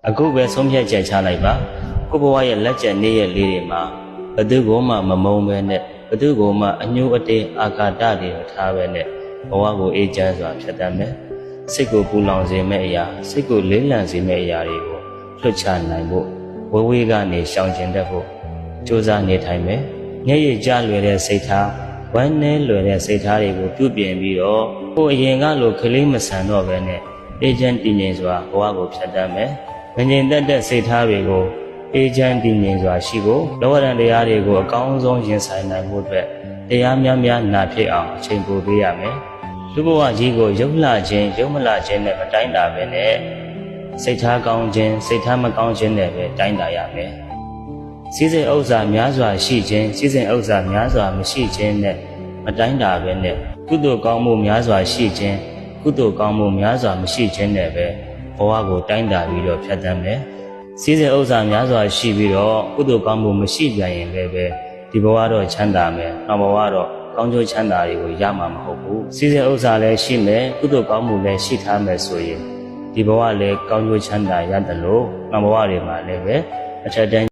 အခုပဲဆုံးဖြတ်ချက်ချလိုက်ပါကိုဘဝရဲ့လက်ကျန်နေ့ရက်လေးတွေမှာဘသူကိုမှမမုန်းပဲနဲ့ဘသူကိုမှအညှိုးအတေးအာဃာတတွေမထားပဲနဲ့ဘဝကိုအေးချမ်းစွာဖြတ်သန်းမယ်စိတ်ကိုပူလောင်စေမယ့်အရာစိတ်ကိုလေးလံစေမယ့်အရာတွေကိုလွတ်ချနိုင်ဖို့ဝေးဝေးကနေရှောင်ကျဉ်တတ်ဖို့ကြိုးစားနေထိုင်မယ်မျက်ရည်ကျလွယ်တဲ့စိတ်ထားဝမ်းနည်းလွယ်တဲ့စိတ်ထားတွေကိုပြုပြင်ပြီးတော့ကိုယ်အရင်ကလိုခလေးမဆန်တော့ပဲနဲ့အေးချမ်းတည်ငြိမ်စွာဘဝကိုဖြတ်သန်းမယ်မငြိမ်သက်တဲ့စိတ်ထားတွေကိုအေးချမ်းတည်ငြိမ်စွာရှိဖို့လောကဓာတ်တရားတွေကိုအကောင်းဆုံးရင်ဆိုင်နိုင်ဖို့အတွက်တရားများများနာဖြစ်အောင်အချိန်ပိုပေးရမယ်လူဘဝကြီးကိုရုပ်လှခြင်းရုပ်မလှခြင်းနဲ့မတိုင်းတာပဲနဲ့စိတ်ထားကောင်းခြင်းစိတ်ထားမကောင်းခြင်းနဲ့ပဲတိုင်းတာရမယ်စီးစိမ်ဥစ္စာများစွာရှိခြင်းစီးစိမ်ဥစ္စာများစွာမရှိခြင်းနဲ့မတိုင်းတာပဲနဲ့ကုသိုလ်ကောင်းမှုများစွာရှိခြင်းကုသိုလ်ကောင်းမှုများစွာမရှိခြင်းနဲ့ပဲဘဝကိုတိုင်းတာပြီးတော့ဖြတ်သန်းမယ်စီးစိမ်ဥစ္စာများစွာရှိပြီးတော့ကုသိုလ်ကောင်းမှုမရှိပြန်ရင်လည်းပဲဒီဘဝတော့ချမ်းသာမယ်နောက်ဘဝတော့ကောင်းကျိုးချမ်းသာတွေကိုရမှာမဟုတ်ဘူးစီးစိမ်ဥစ္စာလည်းရှိမယ်ကုသိုလ်ကောင်းမှုလည်းရှိထားမယ်ဆိုရင်ဒီဘဝလည်းကောင်းကျိုးချမ်းသာရတယ်လို့နောက်ဘဝတွေမှာလည်းပဲအထက်တန်း